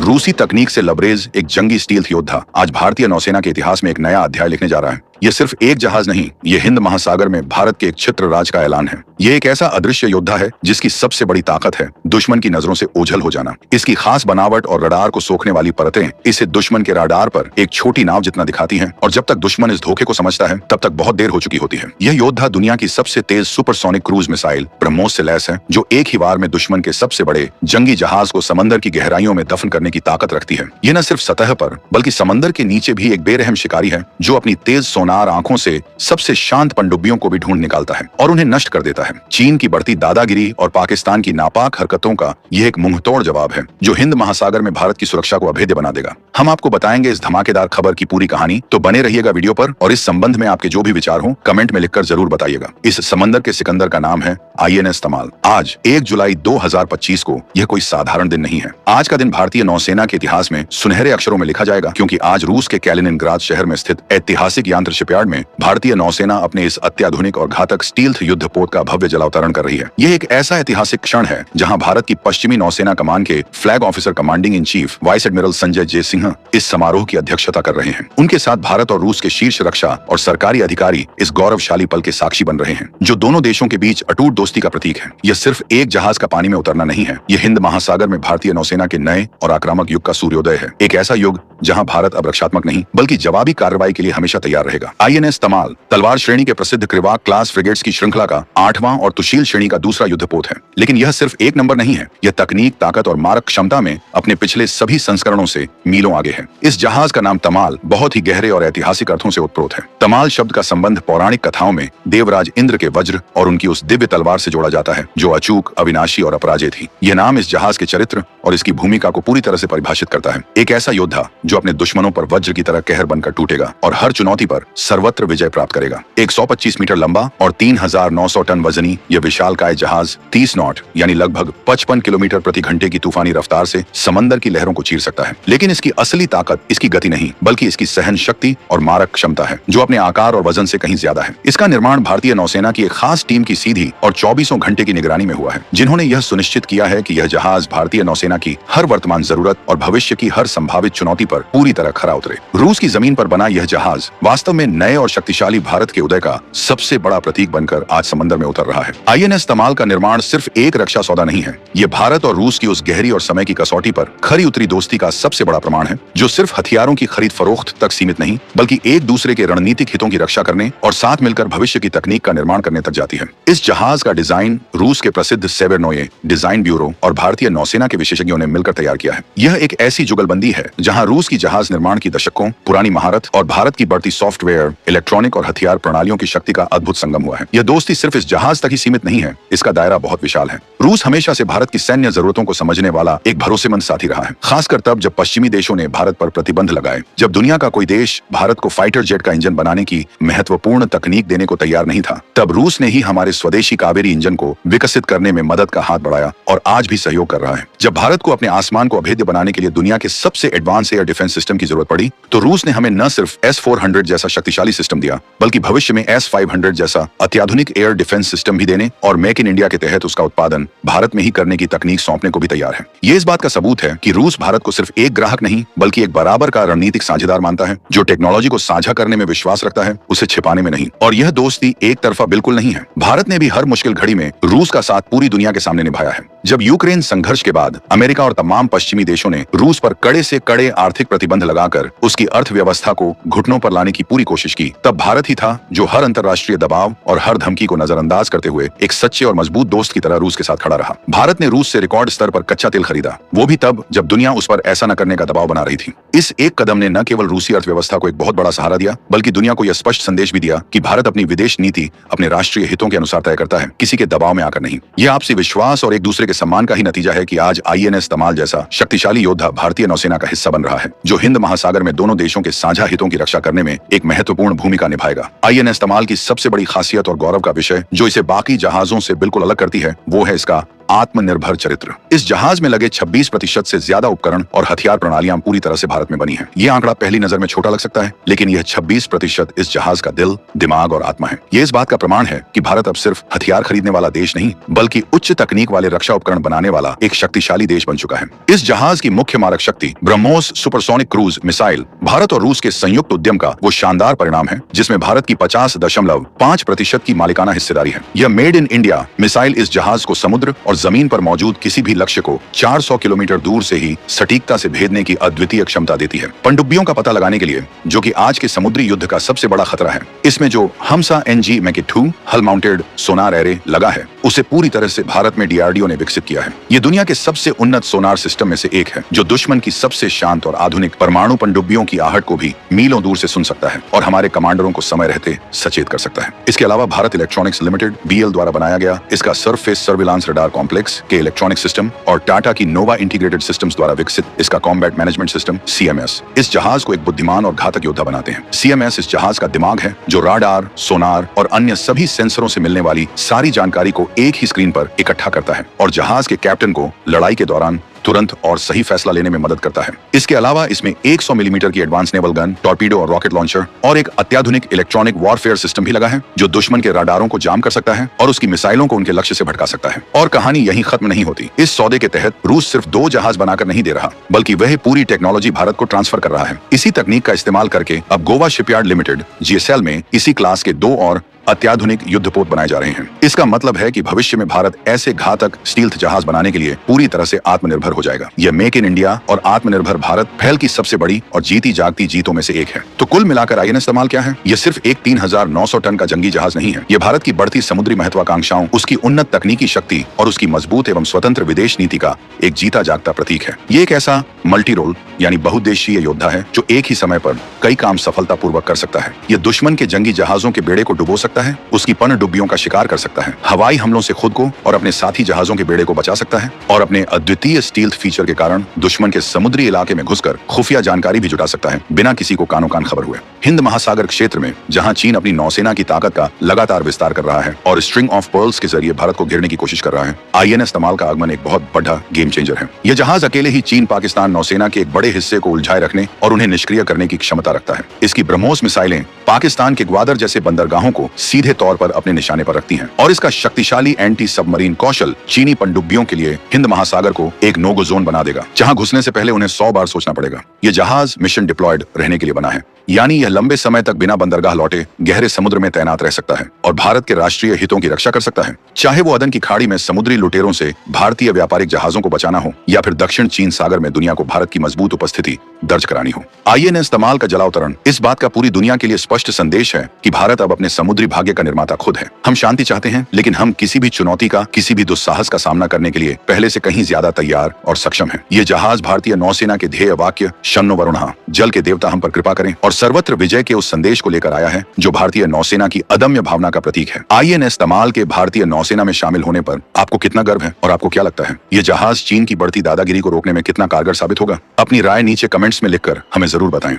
रूसी तकनीक से लबरेज एक जंगी स्टील्थ योद्धा आज भारतीय नौसेना के इतिहास में एक नया अध्याय लिखने जा रहा है। यह सिर्फ एक जहाज नहीं, यह हिंद महासागर में भारत के एक छित्र राज का ऐलान है। यह एक ऐसा अदृश्य योद्धा है जिसकी सबसे बड़ी ताकत है दुश्मन की नजरों से ओझल हो जाना। इसकी खास बनावट और रडार को सोखने वाली परतें इसे दुश्मन के रडार पर एक छोटी नाव जितना दिखाती हैं, और जब तक दुश्मन इस धोखे को समझता है तब तक बहुत देर हो चुकी होती है। यह योद्धा दुनिया की सबसे तेज सुपरसोनिक क्रूज मिसाइल ब्रह्मोस से लैस है, जो एक ही बार में दुश्मन के सबसे बड़े जंगी जहाज को समंदर की गहराइयों में दफन करने की ताकत रखती है। यह न सिर्फ सतह पर बल्कि समंदर के नीचे भी एक बेरहम शिकारी है, जो अपनी तेज सोनार आंखों से सबसे शांत पनडुब्बियों को भी ढूंढ निकालता है और उन्हें नष्ट कर देता है। चीन की बढ़ती दादागिरी और पाकिस्तान की नापाक हरकतों का यह एक मुंहतोड़ जवाब है, जो हिंद महासागर में भारत की सुरक्षा को अभेद्य बना देगा। हम आपको बताएंगे इस धमाकेदार खबर की पूरी कहानी, तो बने रहिएगा वीडियो पर। और इस संबंध में आपके जो भी विचार हो कमेंट में लिखकर जरूर बताइएगा। इस समंदर के सिकंदर का नाम है INS तमाल। आज 1 जुलाई 2025 को यह कोई साधारण दिन नहीं है। आज का दिन भारतीय नौसेना के इतिहास में सुनहरे अक्षरों में लिखा जाएगा, क्योंकि आज रूस के कैलिनिनग्राद शहर में स्थित ऐतिहासिक यांत्र शिपयार्ड में भारतीय नौसेना अपने इस अत्याधुनिक और घातक स्टील्थ युद्धपोत का भव्य जलावतरण कर रही है। यह एक ऐसा ऐतिहासिक क्षण है जहां भारत की पश्चिमी नौसेना कमान के flag officer commanding in chief vice admiral Sanjay J Singh इस समारोह की अध्यक्षता कर रहे हैं। उनके साथ भारत और रूस के शीर्ष रक्षा और सरकारी अधिकारी इस गौरवशाली पल के साक्षी बन रहे हैं, जो दोनों देशों के बीच अटूट दोस्ती का प्रतीक है। यह सिर्फ एक जहाज का पानी में उतरना नहीं है, यह हिंद महासागर में भारतीय नौसेना के नए और आक्रामक युग का सूर्योदय है। एक ऐसा युग जहां भारत अब रक्षात्मक नहीं बल्कि जवाबी कार्रवाई के लिए हमेशा तैयार रहेगा। INS तमाल तलवार श्रेणी के प्रसिद्ध क्रिवाक क्लास फ्रिगेट्स की श्रृंखला का 8वां और तुशील श्रेणी का दूसरा युद्धपोत है। लेकिन यह सिर्फ एक नंबर नहीं है, यह तकनीक, ताकत और मारक क्षमता में अपने पिछले सभी संस्करणों से मीलों आगे है। इस जहाज का नाम तमाल बहुत ही गहरे और ऐतिहासिक अर्थों से उत्प्रोत है। तमाल शब्द का संबंध पौराणिक कथाओं में देवराज इंद्र के वज्र और उनकी उस दिव्य तलवार से जोड़ा जाता है, जो अचूक, अविनाशी और अपराजय थी। यह नाम इस जहाज के चरित्र और इसकी भूमिका को पूरी तरह से परिभाषित करता है। एक ऐसा योद्धा जो अपने दुश्मनों पर वज्र की तरह कहर बनकर टूटेगा और हर चुनौती पर सर्वत्र विजय प्राप्त करेगा। 125 मीटर लंबा और 3900 टन वजनी यह विशालकाय जहाज 30 नॉट यानी लगभग 55 किलोमीटर प्रति घंटे की तूफानी रफ्तार से समंदर की लहरों को चीर सकता है। लेकिन इसकी असली ताकत इसकी गति नहीं बल्कि इसकी सहन शक्ति और मारक क्षमता है, जो अपने आकार और वजन से कहीं ज्यादा है। इसका निर्माण भारतीय नौसेना की एक खास टीम की सीधी और 24 घंटे की निगरानी में हुआ है, जिन्होंने यह सुनिश्चित किया है कि यह जहाज भारतीय नौसेना की हर वर्तमान जरूरत और भविष्य की हर संभावित चुनौती पर पूरी तरह खरा उतरे। रूस की जमीन पर बना यह जहाज वास्तव में नए और शक्तिशाली भारत के उदय का सबसे बड़ा प्रतीक बनकर आज समंदर में उतर रहा है। INS तमाल का निर्माण सिर्फ एक रक्षा सौदा नहीं है, यह भारत और रूस की उस गहरी और समय की कसौटी पर खरी उतरी दोस्ती का सबसे बड़ा प्रमाण है, जो सिर्फ हथियारों की खरीद फरोख्त तक सीमित नहीं बल्कि एक दूसरे के रणनीतिक हितों की रक्षा करने और साथ मिलकर भविष्य की तकनीक का निर्माण करने तक जाती है। इस जहाज का डिजाइन रूस के प्रसिद्ध सेवेरनोये डिजाइन ब्यूरो और भारतीय नौसेना के विशेषज्ञों ने मिलकर तैयार किया है। यह एक ऐसी जुगलबंदी है जहां रूस की जहाज निर्माण की दशकों पुरानी महारत और भारत की बढ़ती सॉफ्टवेयर, इलेक्ट्रॉनिक और हथियार प्रणालियों की शक्ति का अद्भुत संगम हुआ है। यह दोस्ती सिर्फ इस जहाज तक ही सीमित नहीं है, इसका दायरा बहुत विशाल है। रूस हमेशा से भारत की सैन्य जरूरतों को समझने वाला एक भरोसेमंद साथी रहा है, खासकर तब जब पश्चिमी देशों ने भारत पर प्रतिबंध लगाए। जब दुनिया का कोई देश भारत को फाइटर जेट का इंजन बनाने की महत्वपूर्ण तकनीक देने को तैयार नहीं था, तब रूस ने ही हमारे स्वदेशी कावेरी इंजन को विकसित करने में मदद का हाथ बढ़ाया और आज भी सहयोग कर रहा है। जब भारत को अपने आसमान को अभेद्य बनाने के लिए दुनिया के सबसे एडवांस एयर डिफेंस सिस्टम की जरूरत पड़ी, तो रूस ने हमें न सिर्फ S-400 जैसा शक्तिशाली सिस्टम दिया बल्कि भविष्य में S-500 जैसा अत्याधुनिक एयर डिफेंस सिस्टम भी देने और मेक इन इंडिया के तहत उसका उत्पादन भारत में ही करने की तकनीक सौंपने को भी तैयार है। ये इस बात का सबूत है कि रूस भारत को सिर्फ एक ग्राहक नहीं बल्कि एक बराबर का रणनीतिक साझेदार मानता है, जो टेक्नोलॉजी को साझा करने में विश्वास रखता है, उसे छिपाने में नहीं। और यह दोस्ती एक तरफा बिल्कुल नहीं है। भारत ने भी हर मुश्किल घड़ी में रूस का साथ पूरी दुनिया के सामने निभाया है। जब यूक्रेन संघर्ष के बाद अमेरिका और तमाम पश्चिमी देशों ने रूस पर कड़े से कड़े आर्थिक प्रतिबंध लगाकर उसकी अर्थव्यवस्था को घुटनों पर लाने की पूरी कोशिश की, तब भारत ही था जो हर अंतर्राष्ट्रीय दबाव और हर धमकी को नजरअंदाज करते हुए एक सच्चे और मजबूत दोस्त की तरह रूस के साथ खड़ा रहा। भारत ने रूस से रिकॉर्ड स्तर पर कच्चा तेल खरीदा, वो भी तब जब दुनिया उस पर ऐसा न करने का दबाव बना रही थी। इस एक कदम ने न केवल रूसी अर्थव्यवस्था को एक बहुत बड़ा सहारा दिया बल्कि दुनिया को यह स्पष्ट संदेश भी दिया कि भारत अपनी विदेश नीति अपने राष्ट्रीय हितों के अनुसार तय करता है, किसी के दबाव में आकर नहीं। यह आपसी विश्वास और एक दूसरे के सम्मान का ही नतीजा है कि आज INS तमाल जैसा शक्तिशाली योद्धा भारतीय नौसेना का हिस्सा बन रहा है, जो हिंद महासागर में दोनों देशों के साझा हितों की रक्षा करने में एक महत्वपूर्ण भूमिका निभाएगा। INS तमाल की सबसे बड़ी खासियत और गौरव का विषय जो इसे बाकी जहाजों से बिल्कुल अलग करती है, वो है इसका आत्मनिर्भर चरित्र। इस जहाज में लगे 26% से ज्यादा उपकरण और हथियार प्रणालियां पूरी तरह से भारत में बनी हैं। ये आंकड़ा पहली नजर में छोटा लग सकता है, लेकिन यह 26% इस जहाज का दिल, दिमाग और आत्मा है। ये इस बात का प्रमाण है कि भारत अब सिर्फ हथियार खरीदने वाला देश नहीं, बल्कि उच्च तकनीक वाले रक्षा उपकरण बनाने वाला एक शक्तिशाली देश बन चुका है। इस जहाज की मुख्य मारक शक्ति BrahMos supersonic cruise missile Bharat और रूस के संयुक्त उद्यम का वो शानदार परिणाम है जिसमें भारत की 50.5% की मालिकाना हिस्सेदारी है। यह मेड इन इंडिया मिसाइल इस जहाज को समुद्र और जमीन पर मौजूद किसी भी लक्ष्य को 400 किलोमीटर दूर से ही सटीकता से भेदने की अद्वितीय क्षमता देती है। पनडुब्बियों का पता लगाने के लिए, जो कि आज के समुद्री युद्ध का सबसे बड़ा खतरा है, इसमें जो हमसा NG Mk2 हल माउंटेड सोनार एरे लगा है, उसे पूरी तरह से भारत में DRDO ने विकसित किया है। ये दुनिया के सबसे उन्नत सोनार सिस्टम में से एक है, जो दुश्मन की सबसे शांत और आधुनिक परमाणु पनडुब्बियों की आहट को भी मीलों दूर से सुन सकता है और हमारे कमांडरों को समय रहते सचेत कर सकता है। इसके अलावा भारत इलेक्ट्रॉनिक्स लिमिटेड BL द्वारा बनाया गया इसका सरफेस सर्विलांस रडार कॉम्प्लेक्स के इलेक्ट्रॉनिक सिस्टम और टाटा की नोवा इंटीग्रेटेड सिस्टम्स द्वारा विकसित इसका कॉम्बैट मैनेजमेंट सिस्टम CMS इस जहाज को एक बुद्धिमान और घातक योद्धा बनाते हैं। CMS इस जहाज का दिमाग है, जो राडार, सोनार और अन्य सभी सेंसरों से मिलने वाली सारी जानकारी को एक ही स्क्रीन पर इकट्ठा करता है और जहाज के कैप्टन को लड़ाई के दौरान तुरंत और सही फैसला लेने में मदद करता है। इसके अलावा इसमें 100 मिलीमीटर की एडवांस नेवल गन, टॉर्पीडो और रॉकेट लॉन्चर और एक अत्याधुनिक इलेक्ट्रॉनिक वॉरफेयर सिस्टम भी लगा है, जो दुश्मन के रडारों को जाम कर सकता है और उसकी मिसाइलों को उनके लक्ष्य से भटका सकता है। और कहानी यहीं खत्म नहीं होती। इस सौदे के तहत रूस सिर्फ 2 जहाज बनाकर नहीं दे रहा, बल्कि वह पूरी टेक्नोलॉजी भारत को ट्रांसफर कर रहा है। इसी तकनीक का इस्तेमाल करके अब गोवा शिपयार्ड लिमिटेड GSL में इसी क्लास के 2 और अत्याधुनिक युद्धपोत बनाए जा रहे हैं। इसका मतलब है कि भविष्य में भारत ऐसे घातक स्टील्थ जहाज बनाने के लिए पूरी तरह से आत्मनिर्भर हो जाएगा। यह मेक इन इंडिया और आत्मनिर्भर भारत पहल की सबसे बड़ी और जीती जागती जीतों में से एक है। तो कुल मिलाकर INS इस्तेमाल क्या है? यह सिर्फ एक 3900 टन का जंगी जहाज नहीं है। यह भारत की बढ़ती समुद्री महत्वाकांक्षाओं, उसकी उन्नत तकनीकी शक्ति और उसकी मजबूत एवं स्वतंत्र विदेश नीति का एक जीता जागता प्रतीक है। ये एक ऐसा मल्टी रोल यानी बहुउद्देशीय योद्धा है जो एक ही समय पर कई काम सफलतापूर्वक कर सकता है। यह दुश्मन के जंगी जहाजों के बेड़े को डुबो सकता है, उसकी पनडुब्बियों का शिकार कर सकता है, हवाई हमलों से खुद को और अपने साथी जहाजों के बेड़े को बचा सकता है और अपने अद्वितीय स्टील्थ फीचर के कारण दुश्मन के समुद्री इलाके में घुसकर खुफिया जानकारी भी जुटा सकता है बिना किसी को कानो कान खबर हुए। हिंद महासागर क्षेत्र में जहां चीन अपनी नौसेना की ताकत का लगातार विस्तार कर रहा है और स्ट्रिंग ऑफ पर्ल्स के जरिए भारत को घेरने की कोशिश कर रहा है, INS तमाल का आगमन एक बहुत बड़ा गेम चेंजर है। यह जहाज अकेले ही चीन पाकिस्तान नौसेना के एक बड़े हिस्से को उलझाए रखने और उन्हें निष्क्रिय करने की क्षमता रखता है। इसकी ब्रह्मोस मिसाइलें पाकिस्तान के ग्वादर जैसे बंदरगाहों को सीधे तौर पर अपने निशाने पर रखती हैं और इसका शक्तिशाली एंटी सबमरीन कौशल चीनी पनडुब्बियों के लिए हिंद महासागर को एक नो गो जोन बना देगा, जहां घुसने से पहले उन्हें 100 बार सोचना पड़ेगा। यह जहाज मिशन डिप्लॉयड रहने के लिए बना है, यानी यह लंबे समय तक बिना बंदरगाह लौटे गहरे समुद्र में तैनात रह सकता है और भारत के राष्ट्रीय हितों की रक्षा कर सकता है, चाहे वो अदन की खाड़ी में समुद्री लुटेरों से भारतीय व्यापारिक जहाजों को बचाना हो या फिर दक्षिण चीन सागर में दुनिया को भारत की मजबूत उपस्थिति दर्ज करानी हो। INS तमाल का जलावतरण इस बात का पूरी दुनिया के लिए स्पष्ट संदेश है कि भारत अब अपने समुद्री भाग्य का निर्माता खुद है। हम शांति चाहते हैं, लेकिन हम किसी भी चुनौती का, किसी भी दुस्साहस का सामना करने के लिए पहले से कहीं ज्यादा तैयार और सक्षम है। ये जहाज भारतीय नौसेना के ध्येय वाक्य शन्नो वरुणः, जल के देवता हम पर कृपा करें, और सर्वत्र विजय के उस संदेश को लेकर आया है जो भारतीय नौसेना की अदम्य भावना का प्रतीक है। INS तमाल के भारतीय नौसेना में शामिल होने पर आपको कितना गर्व है और आपको क्या लगता है, ये जहाज चीन की बढ़ती दादागिरी को रोकने में कितना कारगर साबित होगा? अपनी राय नीचे कमेंट्स में लिखकर हमें जरूर बताएं।